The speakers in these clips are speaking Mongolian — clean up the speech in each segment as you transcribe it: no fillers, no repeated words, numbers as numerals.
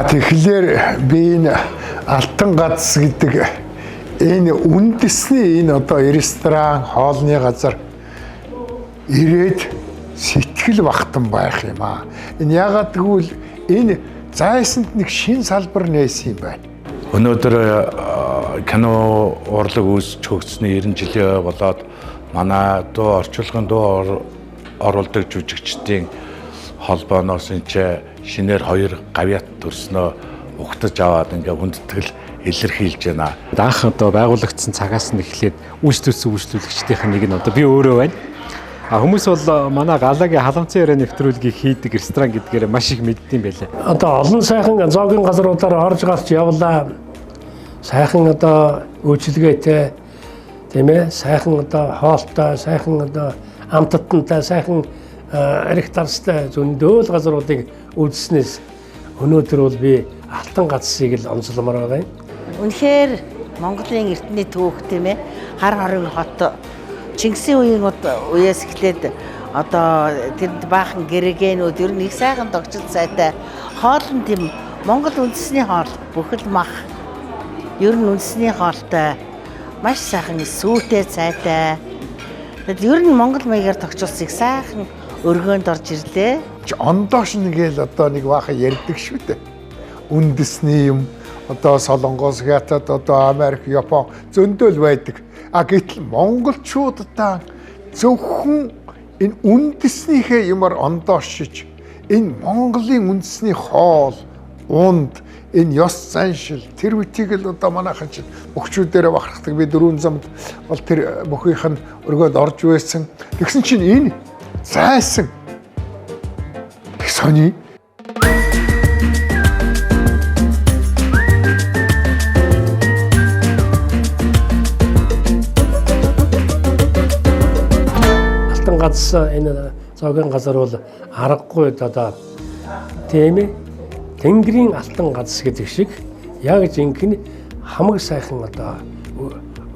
тэгэхээр би энэ Алтан гац гэдэг энэ үндэсний энэ одоо ресторан, хоолны газар ирээд сэтгэл багтан байх юм аа. Энэ яагаад гэвэл энэ зайсанд нэг шин салбар нээсэн юм байна. Өнөөдөр кино урлаг үүсч хөгжсөний 90 жилээ болоод манай дуу орчуулгын дуу оруулдаг жүжигчдийн холбооноос энэ шинээр 2 гавьяат төрснөө угтаж аваад ингээ хүндэтгэл илэрхийлж байна. Анх одоо байгуулагдсан цагаас нь эхлээд үйлчлүүлсэн үйлчлүүлэгчдийн нэг нь одоо би өөрөө байна. Хүмүүс бол манай галагийн халамцын яриа нэвтрүүлгийг хийдэг ресторан гэдгээр маш их мэддэм байлаа. Одоо олон сайхан зоогийн газруудаар орж гарч явлаа. Сайхан одоо үйлчлэгээтэй тийм ээ, сайхан одоо хоолтой, сайхан одоо амттантай, сайхан арх тарстай зөндөөл газруудыг үзснээс өнөөдөр бол би Алтан гацсыг л онцломоор байгаа юм. Үнэхээр Монголын эрдэнэ түүх тийм ээ, хар хорын хот Чингисийн үеэс эхлээд одоо тэр баахан гэрэгэнүүд ер нь их сайхан тогтцол сайтай хоол нь тийм Монгол үндэсний хоол бүхэл мах ер нь үндэсний хоолтой маш сайхан сүйтэй сайтай. Тэгэд ер нь Монгол маягаар тогтцолсыг сайхан өргөөнд орж ирлээ. Ондоош нэгэл одоо нэг баахан ярьдаг шүү дээ. Үндэсний юм одоо Солонгос, Хятад, одоо Америк, Япон зөндөөл байдаг. Гэтэл монголчуудаа зөвхөн энэ үндэснийхээ юмар ондоошиж энэ Монголын үндэсний хоол, унд, энэ ёс заншил тэр үтийг л одоо манайхан чинь өгчүүдээр бахархдаг. Би 4 замд бол тэр бүхийнх нь өргөд орж байсан. Тэгсэн чинь энэ зайсан сони Алтан гац энэ зоогийн газар бол аргагүй одоо тийм ээ, Тэнгэрийн алтан гац гэдэг шиг яг жинхэнэ хамаг сайхан одоо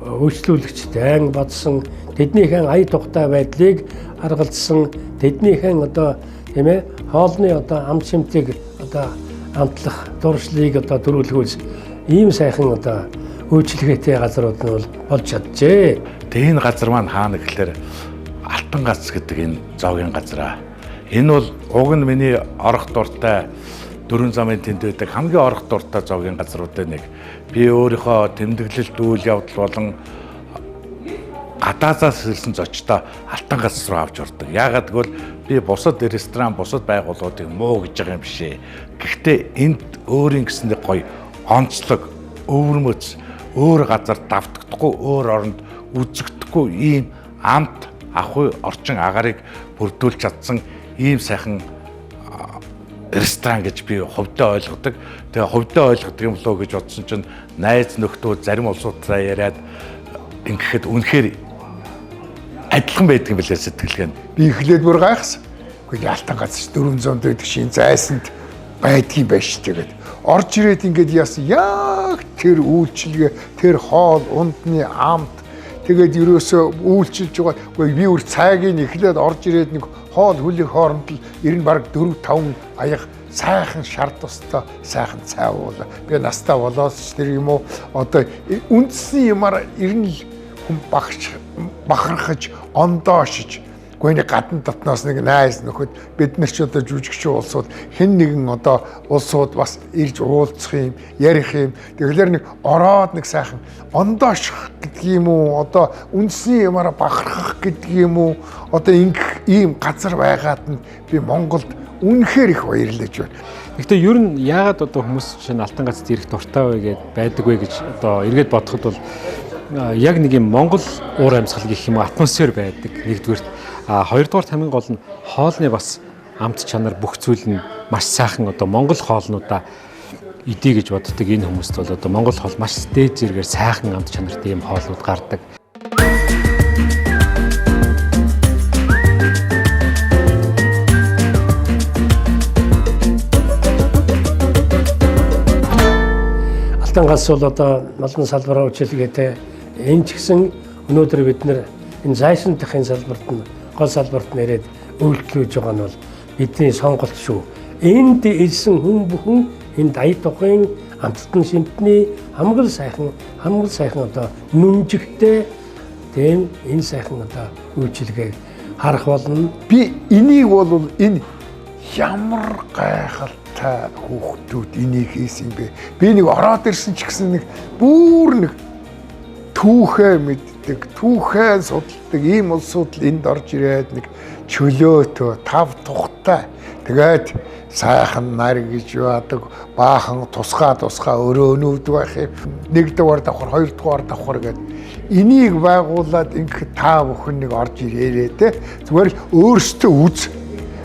үйлчлүүлэгч дайн бодсон, тэднийхэн ая тухтай байдлыг аргалзсан, тэднийхэн одоо тийм ээ хоолны одоо ам шимтгийг одоо амтлах дуршлыг одоо төрүүлгүүл ийм сайхан одоо үйлчлэгээтэй газрууд нь бол болж чаджээ. Тэгээ энэ газар маань хаана гэхээр Алтан гац гэдэг энэ зоогийн газар. Энэ бол уг нь миний орох дуртай 4 замын тэнд байдаг хамгийн орох дуртай зоогийн газруудын нэг. Би өөрийнхөө тэмдэглэлт үйл явдал болон гадаазаас ирсэн зочдоо Алтан гац руу авч ордог. Яагаад гэвэл би бусад ресторан, бусад байгууллагуудыг муу гэж байгаа юм бишээ. Гэхдээ энд өөрийн гэсэн нэг гоё онцлог, өвөрмөц, өөр газар давтагдахгүй, өөр оронд үзэгдэхгүй ийм амт ахуй орчин агарыг бүрдүүлж чадсан ийм сайхан ресторан гэж би хувьдаа ойлгодог. Тэгээ хувьдаа ойлгодог юм лөө гэж бодсон чинь найз нөхдөө зарим улсуудаа яриад ингэхэд үнэхээр адилхан байдаг юм билээ сэтгэлгээ. Би эхлээд бүр гайхсан. Гэхдээ Алтан гац 400 байдаг шин зайсанд байдгийн байж тэгээд орж ирээд ингээд яасан яг тэр үйлчлэгээ, тэр хоол, ундны амт тэгээд ерөөсөө үйлчилж байгаа. Гэхдээ би өөр цайгийн эхлээд орж ирээд нэг хоол хүлэх хооронд л ер нь баг 4-5 аяг сайхан шар тустай сайхан цай уула. Би настаа болоос тэр юм уу одоо үндэсний юмар ер нь хүн бахархаж ондоошиж гүйний гадна дотноос нэг найз нөхөд бид нар ч одоо жүжигчин улсууд хэн нэгэн одоо улсууд бас ирж уулзах юм, ярих юм. Тэгэхээр нэг ороод нэг сайхан ондооших гэдэг юм уу, одоо үндэсний юмараа бахархах гэдэг юм уу, одоо ийм газар байгаад нь би Монголд үнэхээр их баярлаж байна. Гэхдээ ер нь яагаад одоо хүмүүс чинь Алтан гацд ирэх дуртай вэ гэдээ байдаг вэ гэж одоо эргээд бодоход бол яг нэг юм Монгол уур амьсгал гэх юм атмосфер байдаг нэгдүгээр. Хоёрдугаар хамгийн гол нь хоолны бас амт чанар бүх зүйл нь маш сайхан одоо Монгол хоолнуудаа идэ гэж боддог энэ хүмүүст бол одоо Монгол хоол маш дээд зэрэгээр сайхан амт чанартай юм хоолнууд гардаг. Алтан гац бол одоо олон салбараар үйлчлэгээтэй. Энэ ч гэсэн өнөөдөр бид нэр энэ зайсан дахин салбарт нь гол салбарт нэрээд үйлчлүүлж байгаа нь бол бидний сонголт шүү. Энд ирсэн хүн бүхэн энэ дая тухайн амттан шимтний хамгийн сайхан одоо нүнжигтэй тийм энэ сайхан одоо үйлчилгээг харах болно. Би энийг бол энэ ямар гайхалтай хүүхдүүд энийг хийсэн бэ? Би нэг ороод ирсэн ч гэсэн нэг бүр нэг түүхээ мэддэг, түүхээ судалдаг ийм улсууд л энд орж ирээд нэг чөлөөтөө, тав тухтай. Тэгээд сайхан нар гэж яадаг, баахан тусгай өрөөнүүд байх юм. Нэг дугаар давхар, хоёр дугаар давхар гэдэг. Энийг байгуулад ингээд та бүхэн нэг орж ирээрээ те. Зүгээр л өөрсдөө үз.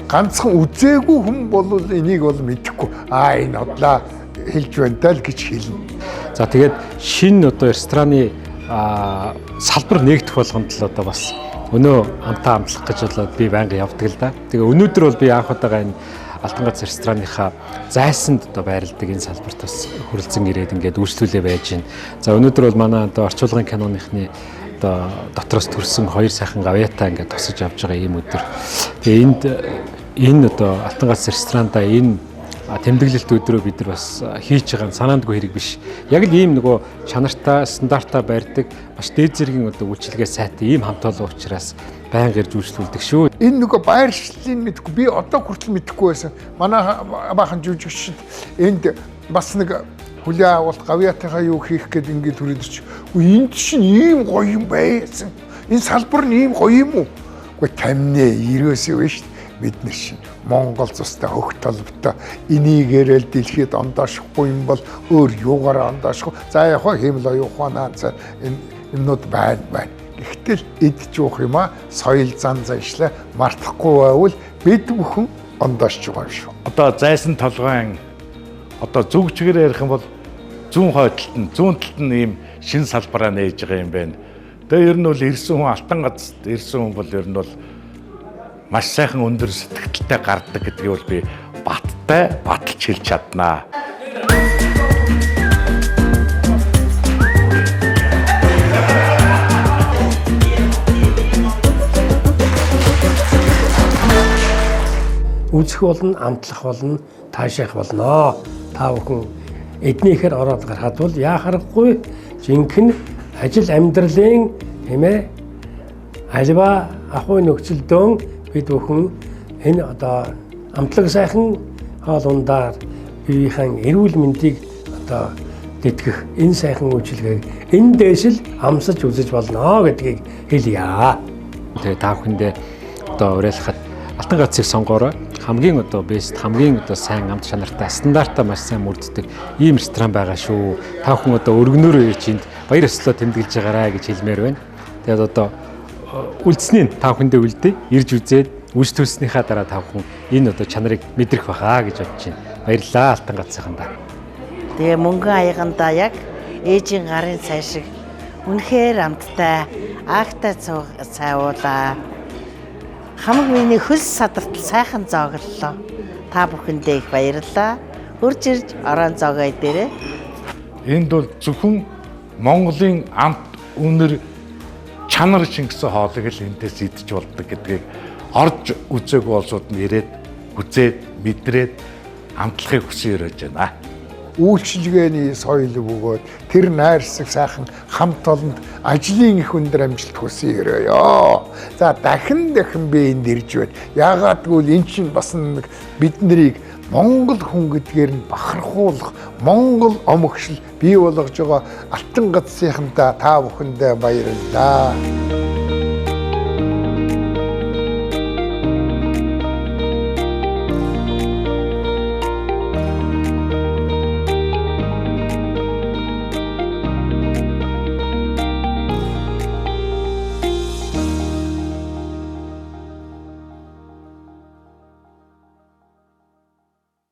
Ганцхан үзээгүй хүн бол энийг бол мэдэхгүй. Энэ одлаа хэлж байна даа л гэж хэлнэ. За тэгээд шинэ одоо рестораны салбар нэгдэх болгонд л одоо бас өнөө амтаа амтлах гэж болоод би байнга явдаг л да. Тэгээ өнөөдөр бол би анх удаага энэ Алтан гац рестораныхаа зайсанд одоо байрладаг энэ салбарт бас хүрэлцэн ирээд ингээд үйлчлүүлээ байж байна. За өнөөдөр бол манай одоо орчуулгын киноныхны одоо дотроос төрсэн хоёр сайхан гавьяатаа ингээд тосож авч байгаа ийм өдөр. Тэгээ энэ одоо Алтан гац ресторанда энэ тэмдэглэлт өдрөө бид нар бас хийж байгаа нь санаандгүй хэрэг биш. Яг л ийм нөгөө чанартай, стандартаа барьдаг, маш дээд зэргийн одоо үйлчилгээ сайтай ийм хамт олон учраас байнга ирж үйлчлүүлдэг шүү. Энэ нөгөө байршлыг мэдгүй би одоо хүртэл мэдэхгүй байсан. Манай баахан жүжигчид энд бас нэг хүлээ авалт гавьяатайгаа юу хийх гээд ингээд түрээдэрч. Энд чинь ийм гоё юм байсан. Энэ салбар нь ийм гоё юм уу? Гэхдээ тамнээ 90-өөсөө биш шүү. Бид нар шин Монгол цустай хөх толботой энийгээрэл дэлхийд ондоошгүй юм бол өөр юугаар ондоошгүй. За яг хэмэл оюуханаа энэ юмнууд байна. Гэхдээ эдж уух юм соёл зан заншлаа мартахгүй байвал бид бүхэн ондоошж байгаа шүү. Одоо зайсан толгойн одоо зүг чигээр ярих юм бол зүүн хойдолд нь зүүн талд нь ийм шин салбараа нээж байгаа юм байна. Тэгээ ер нь бол ирсэн хүн Алтан гацд ирсэн хүн бол ер нь бол маш сайхан өндөр сэтгэлтэй гардаг гэдгийг бол би баталж хэлж чаднаа. Үзэх болно, амтлах болно, таашаах болно. Та бүхэн эднийхээр ороод гарахад бол яа харахгүй жинхэнэ ажил амьдралын хэмээ альва ахуй нөхцөлдөө бид бүхэн энэ одоо амтлаг сайхан хоол ундаар биеийн эрүүл мэндийг одоо дэтгэх энэ сайхан үйлчилгээг энэ дээш л амсаж үзэж болно гэдгийг хэлье. Тэгээ та бүхэндээ одоо уриалахад Алтан гацыг сонгоорой. Хамгийн одоо бест, хамгийн одоо сайн амт чанартай, стандартаа маш сайн мөрддөг ийм ресторан байгаа шүү. Та бүхэн одоо өргөнөөрөө ирж энд баяр ёслол тэмдэглэж байгаарай гэж хэлмээр байна. Тэгээд одоо үлдсэнийг та бүхэндээ үлдээ. Ирж үзээд үйлчлүүлснийхаа дараа та бүхэн энэ одоо чанарыг мэдрэх баха гэж бодож байна. Баярлалаа Алтан гацсайхандаа. Тэгээ мөнгөн аягандаа яг ээжийн гарын цай шиг үнэхээр амттай, аагтай цайвуулаа. Хамаг миний хөлс садартал сайхан зооглолоо. Та бүхэндээ их баярлалаа. Хурж ирж орон зоогой дээрээ. Энд бол зөвхөн Монголын амт үнэр чанар шингэсэн хоолыг л эндээс идэж болдог гэдгийг орж үзээгүй улсууд нь ирээд үзээд мэдрээд амтлахыг хүсэн өрөөж байна. Үйлчилгээний соёл бөгөөд тэр найрсаг сайхан хамт олонд ажлын их өндөр амжилт хүсэн өрөөё. За дахин би энд ирж байна. Яагаад гэвэл эн чинь бас нэг бид нарыг Монгол хүн гэдгээр нь бахархуулах, Монгол омогшил бий болгож байгаа Алтан гацсайхандаа та бүхэндээ баярлалаа.